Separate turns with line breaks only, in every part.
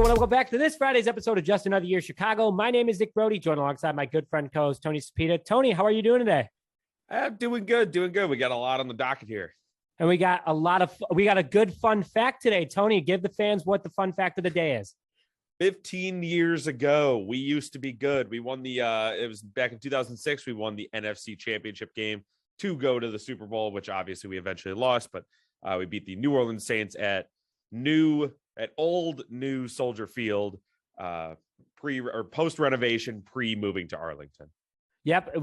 everyone, and welcome back to this Friday's episode of Just Another Year Chicago. My name is Nick Brody, joined alongside my good friend co-host Tony Cepeda. Tony, how are you doing today?
I'm doing good. We got a lot on the docket here.
And we got a good fun fact today. Tony, give the fans what the fun fact of the day is.
15 years ago, we used to be good. We won it was back in 2006. We won the NFC Championship game to go to the Super Bowl, which obviously we eventually lost, but we beat the New Orleans Saints at old new Soldier Field, post renovation, moving to Arlington.
Yep,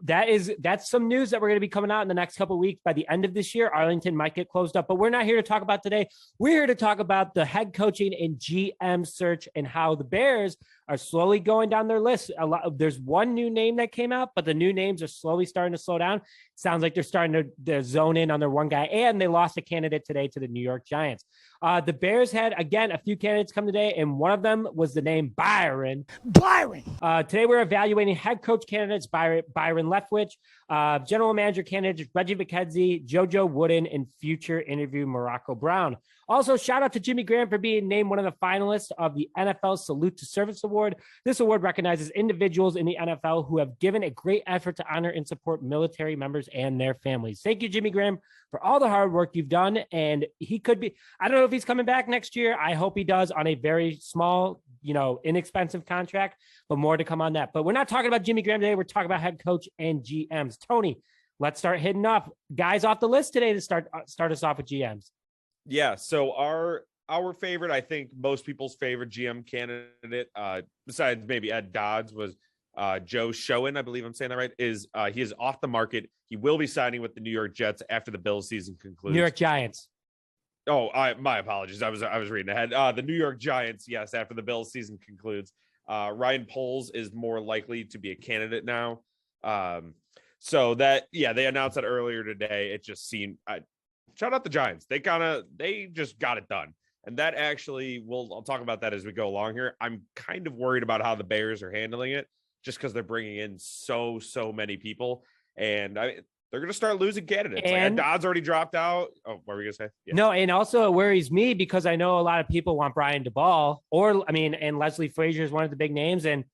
that's some news that we're going to be coming out in the next couple of weeks. By the end of this year, Arlington might get closed up, but we're not here to talk about today. We're here to talk about the head coaching and GM search and how the Bears are slowly going down their list. There's one new name that came out, but the new names are slowly starting to slow down. Sounds like they're starting to zone in on their one guy, and they lost a candidate today to the New York Giants. The Bears had, again, a few candidates come today, and one of them was the name Byron. Today we're evaluating head coach candidates Byron Leftwich, general manager candidates Reggie McKenzie, JoJo Wooden, and future interview Morocco Brown. Also, shout out to Jimmy Graham for being named one of the finalists of the NFL Salute to Service Award. This award recognizes individuals in the NFL who have given a great effort to honor and support military members and their families. Thank you, Jimmy Graham, for all the hard work you've done. And he could be, I don't know if he's coming back next year. I hope he does, on a very small, inexpensive contract, but more to come on that. But we're not talking about Jimmy Graham today. We're talking about head coach and GMs. Tony, let's start hitting off guys off the list today to start us off with GMs.
Yeah. So our favorite, I think most people's favorite GM candidate, besides maybe Ed Dodds, was Joe Schoen. I believe I'm saying that right. He is off the market. He will be signing with the New York Jets after the Bills season concludes.
New York Giants.
Oh, my apologies. I was reading ahead. The New York Giants, yes, after the Bills season concludes. Ryan Poles is more likely to be a candidate now. So that, yeah, they announced that earlier today. It just seemed, shout out the Giants. They just got it done. And that actually, I'll talk about that as we go along here. I'm kind of worried about how the Bears are handling it, just because they're bringing in so many people. And they're going to start losing candidates. And Dodd's already dropped out. Oh, what were we going to say? Yeah.
No, and also it worries me because I know a lot of people want Brian DeBall, and Leslie Frazier is one of the big names. And,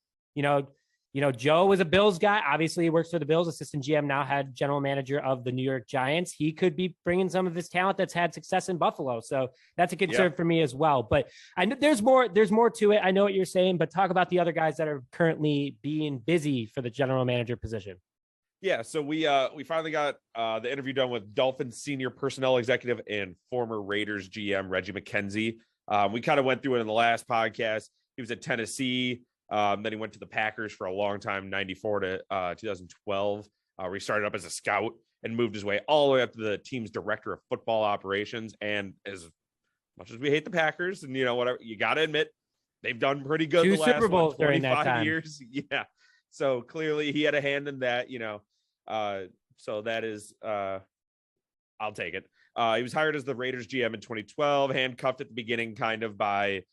Joe was a Bills guy. Obviously, he works for the Bills, assistant GM, now head general manager of the New York Giants. He could be bringing some of his talent that's had success in Buffalo. So that's a concern for me as well. But I know there's more to it. I know what you're saying, but talk about the other guys that are currently being busy for the general manager position.
Yeah, so we finally got the interview done with Dolphins senior personnel executive and former Raiders GM Reggie McKenzie. We kind of went through it in the last podcast. He was at Tennessee. Then he went to the Packers for a long time, 94 to 2012, where he started up as a scout and moved his way all the way up to the team's director of football operations. And as much as we hate the Packers, and whatever, you got to admit they've done pretty good.
2
the last
Super Bowls during that time.
Years. Yeah. So clearly he had a hand in that, so that is, I'll take it. He was hired as the Raiders GM in 2012, handcuffed at the beginning kind of by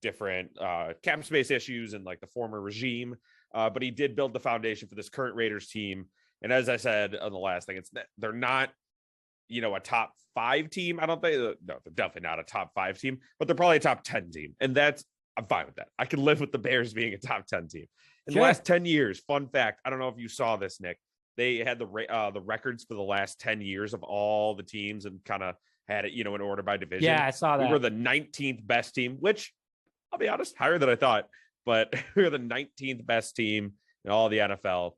different cap space issues and like the former regime. But he did build the foundation for this current Raiders team. And as I said on the last thing, they're not, a top 5 team. I don't think, no, they're definitely not a top 5 team, but they're probably a top 10 team. And I'm fine with that. I can live with the Bears being a top 10 team. In the last 10 years, fun fact, I don't know if you saw this, Nick, they had the records for the last 10 years of all the teams and kind of had it, in order by division.
Yeah, I saw that.
We were the 19th best team, which I'll be honest, higher than I thought, but we were the 19th best team in all the NFL.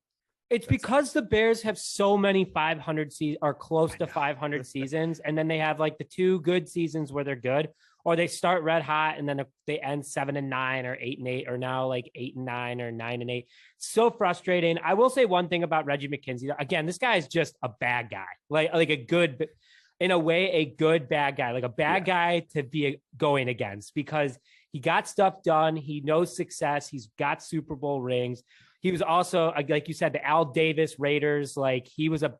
It's because the Bears have so many 500 seasons or close to 500 seasons. And then they have like the 2 good seasons where they're good, or they start red hot and then they end 7-9 or 8-8, or now like 8-9 or 9-8. So frustrating. I will say one thing about Reggie McKenzie. Again, this guy is just a bad guy, like a good, in a way, a good bad guy, like a bad guy to be going against, because he got stuff done. He knows success. He's got Super Bowl rings. He was also, like you said, the Al Davis Raiders. Like he was a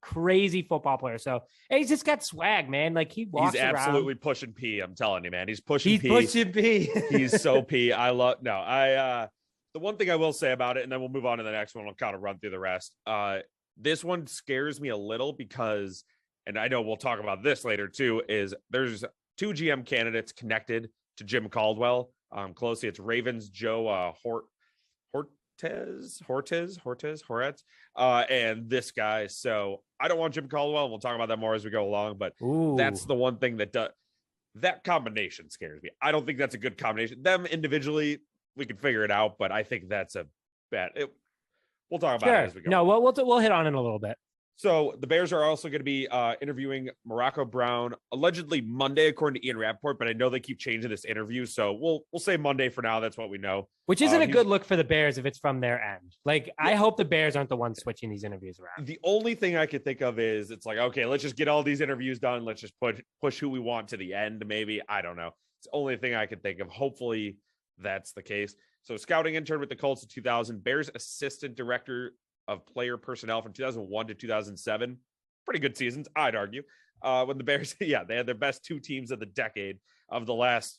crazy football player. So, and he's just got swag, man. Like he walks around. He's
absolutely pushing P. I'm telling you, man. He's pushing P. He's so P. The one thing I will say about it, and then we'll move on to the next one. I'll kind of run through the rest. This one scares me a little because, and I know we'll talk about this later too, is there's 2 GM candidates connected to Jim Caldwell. Closely, it's Ravens Joe Hortez, and this guy. So I don't want Jim Caldwell. We'll talk about that more as we go along, but that's the one thing that combination scares me. I don't think that's a good combination. Them individually, we can figure it out, but I think that's a bad. We'll talk about it as we go.
No, we'll hit on it in a little bit.
So the Bears are also going to be interviewing Morocco Brown allegedly Monday, according to Ian Rappaport, but I know they keep changing this interview. So we'll say Monday for now. That's what we know.
Which isn't a good look for the Bears if it's from their end. Like, yeah. I hope the Bears aren't the ones switching these interviews around.
The only thing I could think of is it's like, okay, let's just get all these interviews done. Let's just push who we want to the end. Maybe. I don't know. It's the only thing I could think of. Hopefully that's the case. So scouting intern with the Colts in 2000, Bears assistant director of player personnel from 2001 to 2007. Pretty good seasons, I'd argue. When the Bears, they had their best two teams of the decade of the last,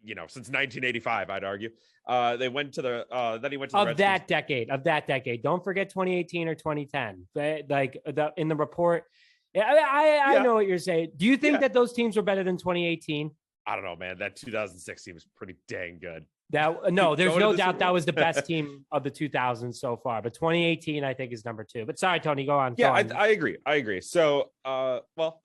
since 1985, I'd argue. They went to the, then he went to the
of that decade. Don't forget 2018 or 2010. In the report. I know what you're saying. Do you think that those teams were better than 2018?
I don't know, man. That 2006 team was pretty dang good.
There's no doubt that was the best team of the 2000s so far. But 2018, I think, is number 2. But sorry, Tony, go on.
Yeah, I agree. So,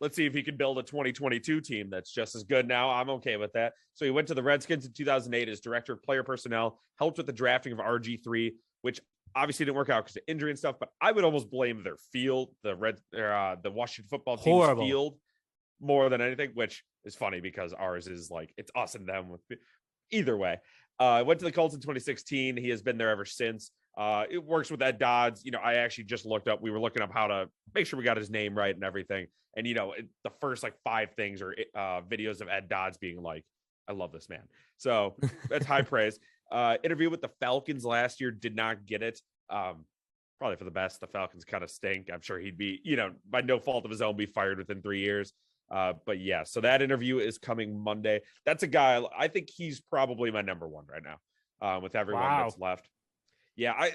let's see if he can build a 2022 team that's just as good now. I'm okay with that. So he went to the Redskins in 2008 as director of player personnel, helped with the drafting of RG3, which obviously didn't work out because of injury and stuff. But I would almost blame their field, the Washington football team's field, more than anything, which is funny because ours is like it's us and them. Either way. Went to the Colts in 2016. He has been there ever since. It works with Ed Dodds. I actually just looked up. We were looking up how to make sure we got his name right and everything. And, the first 5 things are videos of Ed Dodds being like, I love this man. So that's high praise. Interview with the Falcons last year, did not get it. Probably for the best. The Falcons kind of stink. I'm sure he'd be, by no fault of his own, be fired within 3 years. But yeah, so that interview is coming Monday. That's a guy, I think he's probably my number 1 right now, with everyone that's left. Yeah, I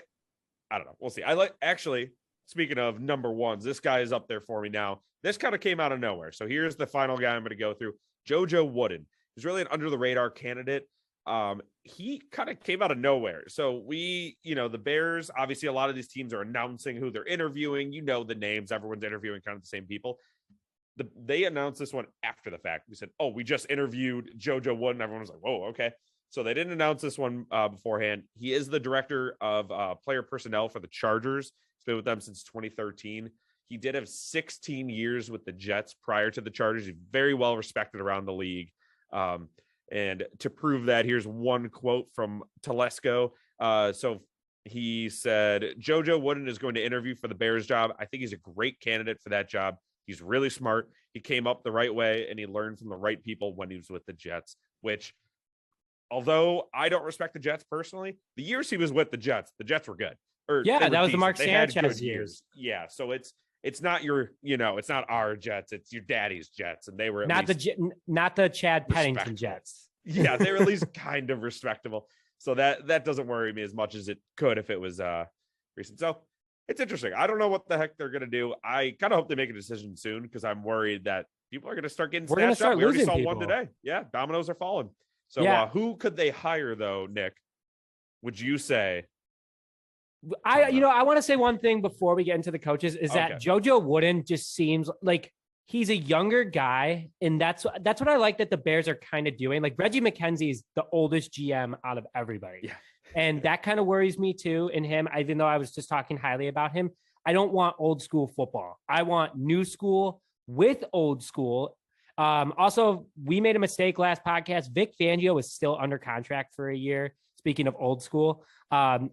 don't know. We'll see. Actually, speaking of number ones, this guy is up there for me now. This kind of came out of nowhere. So here's the final guy I'm going to go through. JoJo Wooden. He's really an under the radar candidate. He kind of came out of nowhere. So the Bears, obviously a lot of these teams are announcing who they're interviewing. The names, everyone's interviewing kind of the same people. They announced this one after the fact. We said, oh, we just interviewed JoJo Wooden. Everyone was like, whoa, okay. So they didn't announce this one beforehand. He is the director of player personnel for the Chargers. He's been with them since 2013. He did have 16 years with the Jets prior to the Chargers. He's very well respected around the league. And to prove that, here's one quote from Telesco. So he said, JoJo Wooden is going to interview for the Bears job. I think he's a great candidate for that job. He's really smart. He came up the right way, and he learned from the right people when he was with the Jets, which, although I don't respect the Jets personally, the years he was with the Jets were good.
That was the Mark Sanchez years.
Yeah, so it's not your, it's not our Jets, it's your daddy's Jets, and they were
not the Chad Pennington Jets.
Yeah, they were at least kind of respectable. So that doesn't worry me as much as it could if it was recent. So it's interesting. I don't know what the heck they're going to do. I kind of hope they make a decision soon because I'm worried that people are going to start getting snatched up. We already saw one today. Yeah, dominoes are falling. So who could they hire, though, Nick, would you say?
I want to say one thing before we get into the coaches is that JoJo Wooden just seems like he's a younger guy, and that's what I like that the Bears are kind of doing. Like Reggie McKenzie is the oldest GM out of everybody. Yeah. And that kind of worries me too in him, even though I was just talking highly about him. I don't want old school football. I want new school with old school. Also, we made a mistake last podcast. Vic Fangio is still under contract for a year. Speaking of old school,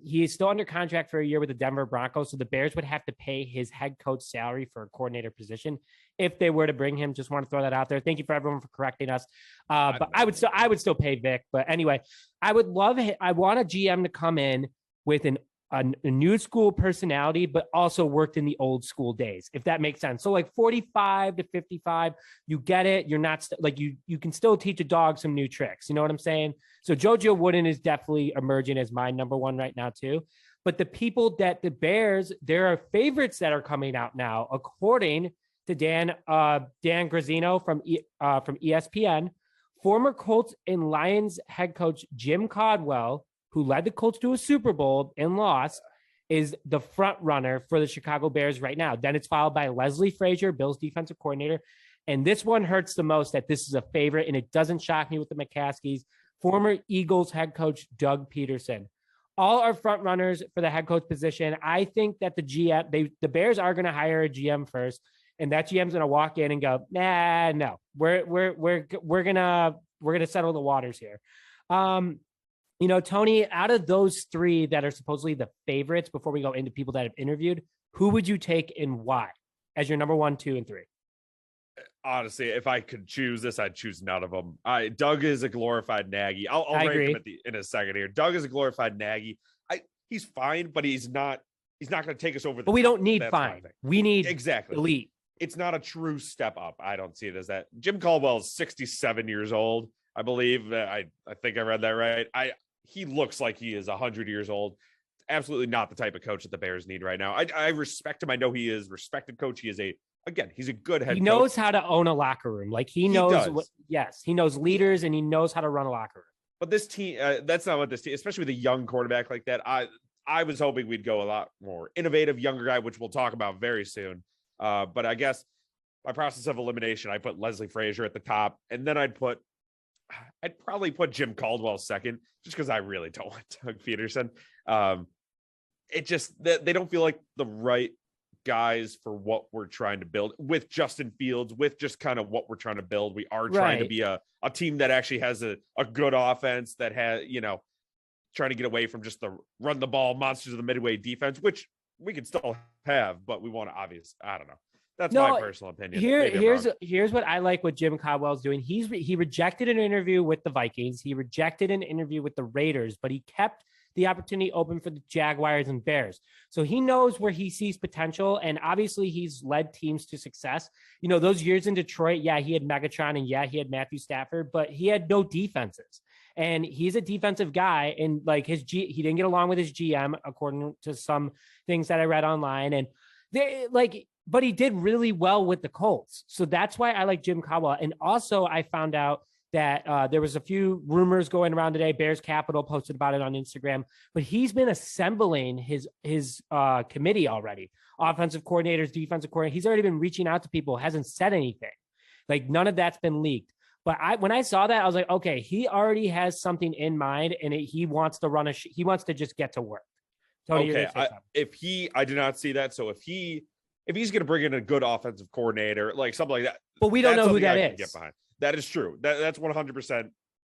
he is still under contract for a year with the Denver Broncos. So the Bears would have to pay his head coach salary for a coordinator position if they were to bring him. Just want to throw that out there. Thank you for everyone for correcting us. But I would still pay Vic. But anyway, I want a GM to come in with a new school personality, but also worked in the old school days, if that makes sense. So like 45 to 55, you get it. You're not you can still teach a dog some new tricks. You know what I'm saying? So JoJo Wooden is definitely emerging as my number 1 right now too. But the people that the Bears, there are favorites that are coming out now, according to Dan Grazzino from ESPN. former Colts and Lions head coach Jim Caldwell, who led the Colts to a Super Bowl and lost, is the front runner for the Chicago Bears right now. Then it's followed by Leslie Frazier, Bills defensive coordinator. And this one hurts the most that this is a favorite, and it doesn't shock me with the McCaskies. Former Eagles head coach Doug Peterson. All are front runners for the head coach position. I think that the Bears are going to hire a GM first, and that GM's going to walk in and go, nah, no, we're gonna settle the waters here. Tony, out of those three that are supposedly the favorites, before we go into people that have interviewed, who would you take and why as your number 1, 2, and 3?
Honestly, if I could choose this, I'd choose none of them. Doug is a glorified Nagy. I'll rank him in a second here. Doug is a glorified Nagy. He's fine, but he's not going to take us over.
But we don't need fine. We need
exactly
elite.
It's not a true step up. I don't see it as that. Jim Caldwell is 67 years old, I believe. I think I read that right. He looks like he is 100 years old. Absolutely not the type of coach that the Bears need right now. I respect him. I know he is respected coach. He's a good head coach.
He knows how to own a locker room. Like he knows he knows leaders and he knows how to run a locker room.
But this team, that's not what this team, especially with a young quarterback like that. I was hoping we'd go a lot more innovative, younger guy, which we'll talk about very soon. But I guess by process of elimination, I put Leslie Frazier at the top, and then I'd probably put Jim Caldwell second, just because I really don't want Doug Peterson. They don't feel like the right guys for what we're trying to build with Justin Fields, with just kind of what we're trying to build. We are trying to be a team that actually has a good offense that has, trying to get away from just the run the ball monsters of the midway defense, which we could still have, but we want to I don't know. That's my personal opinion.
Here's what I like what Jim Caldwell's doing. He rejected an interview with the Vikings. He rejected an interview with the Raiders, but he kept the opportunity open for the Jaguars and Bears. So he knows where he sees potential. And obviously he's led teams to success. Those years in Detroit, he had Megatron and he had Matthew Stafford, but he had no defenses. And he's a defensive guy. And like he didn't get along with his GM, according to some things that I read online. And but he did really well with the Colts. So that's why I like Jim Caldwell. And also I found out that there was a few rumors going around today. Bears Capital posted about it on Instagram, but he's been assembling his committee already. Offensive coordinators, defensive coordinators. He's already been reaching out to people, hasn't said anything. Like none of that's been leaked. But when I saw that, I was like, okay, he already has something in mind, and he wants to he wants to just get to work. Tony,
okay, I did not see that. So if he's going to bring in a good offensive coordinator, like something like that,
but we don't know who that is.
Get behind. That is true. That's 100%.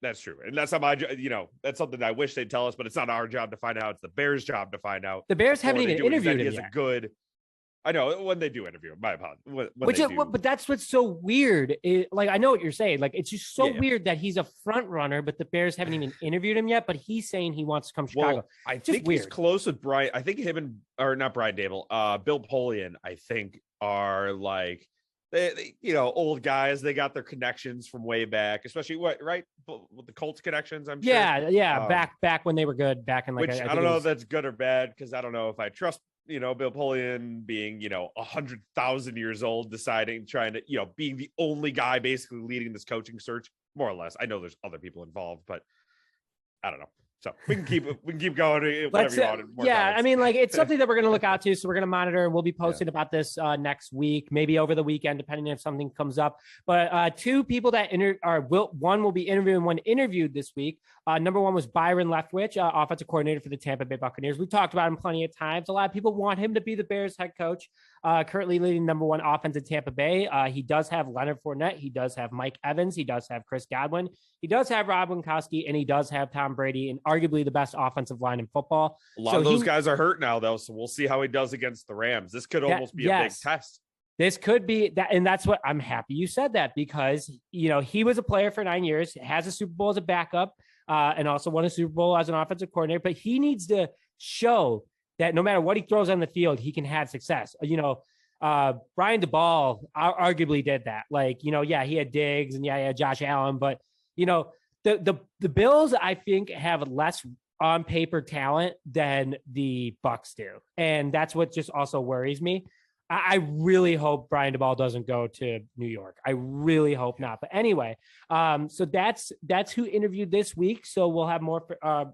That's true. And that's not that's something I wish they'd tell us, but it's not our job to find out. It's the Bears' job to find out.
The Bears haven't even interviewed him yet.
I know when they do interview him, my apologies.
But that's what's so weird. I know what you're saying. Like, it's just so weird that he's a front runner, but the Bears haven't even interviewed him yet, but he's saying he wants to come to Chicago.
Well, I think he's close with Brian. I think not Brian Dable, Bill Polian, I think are like, they old guys. They got their connections from way back, especially with the Colts connections. I'm sure.
Yeah. Back when they were good. Back in
I don't know if that's good or bad, because I don't know if I trust Bill Polian being 100,000 years old, trying to being the only guy basically leading this coaching search, more or less. I know there's other people involved, but I don't know. So we can keep going. Whatever you want.
I mean, it's something that we're going to look out to. So we're going to monitor. We'll be posting about this next week, maybe over the weekend, depending if something comes up. But two people that one will be interviewing, one interviewed this week. Number one was Byron Leftwich, offensive coordinator for the Tampa Bay Buccaneers. We've talked about him plenty of times. A lot of people want him to be the Bears head coach. Currently leading number one offense in Tampa Bay. He does have Leonard Fournette. He does have Mike Evans. He does have Chris Godwin. He does have Rob Gronkowski, and he does have Tom Brady, and arguably the best offensive line in football.
A lot of those guys are hurt now, though, so we'll see how he does against the Rams. This could almost be a big test.
This could be that, and that's what I'm happy you said that, because he was a player for 9 years, has a Super Bowl as a backup, and also won a Super Bowl as an offensive coordinator. But he needs to show that no matter what he throws on the field, he can have success. Brian DeBall arguably did that. He had Diggs and he had Josh Allen, but the Bills, I think, have less on paper talent than the Bucs do. And that's what just also worries me. I really hope Brian DeBall doesn't go to New York. I really hope not. But anyway, so that's who interviewed this week. So we'll have more.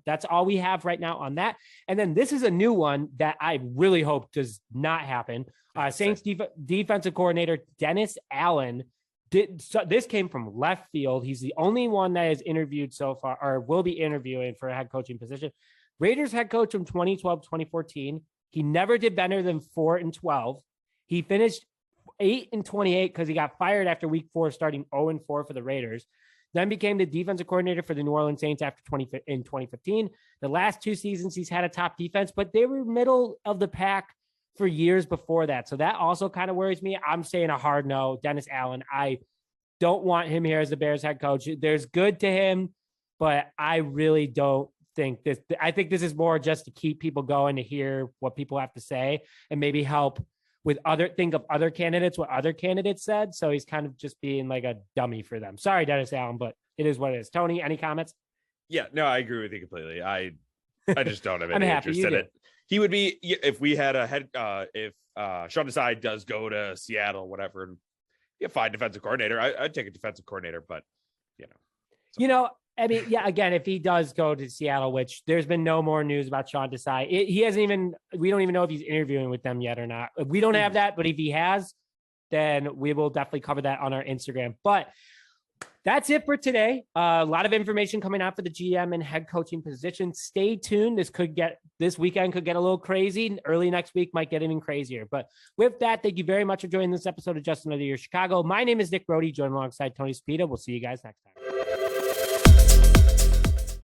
That's all we have right now on that. And then this is a new one that I really hope does not happen. Saints defensive coordinator Dennis Allen this came from left field. He's the only one that has interviewed so far, or will be interviewing for a head coaching position. Raiders head coach from 2012, 2014. He never did better than 4-12. He finished 8-28 because he got fired after week 4, starting 0-4 for the Raiders. Then became the defensive coordinator for the New Orleans Saints in 2015. The last 2 seasons, he's had a top defense, but they were middle of the pack for years before that. So that also kind of worries me. I'm saying a hard no. Dennis Allen, I don't want him here as the Bears head coach. There's good to him, but I really don't think this. I think this is more just to keep people going, to hear what people have to say and maybe help with think of other candidates, what other candidates said. So he's kind of just being like a dummy for them. Sorry, Dennis Allen, but it is what it is. Tony, any comments?
Yeah, no, I agree with you completely. I just don't have any
interest
in it. He would be, if we had a head, if Sean Desai does go to Seattle, whatever, and be a fine defensive coordinator, I'd take a defensive coordinator, but
I mean, yeah, again, if he does go to Seattle, which there's been no more news about Sean Desai, we don't even know if he's interviewing with them yet or not. We don't have that, but if he has, then we will definitely cover that on our Instagram. But that's it for today. A lot of information coming out for the GM and head coaching position. Stay tuned. This weekend could get a little crazy. Early next week might get even crazier. But with that, thank you very much for joining this episode of Just Another Year Chicago. My name is Nick Brody, joined alongside Tony Spita. We'll see you guys next time.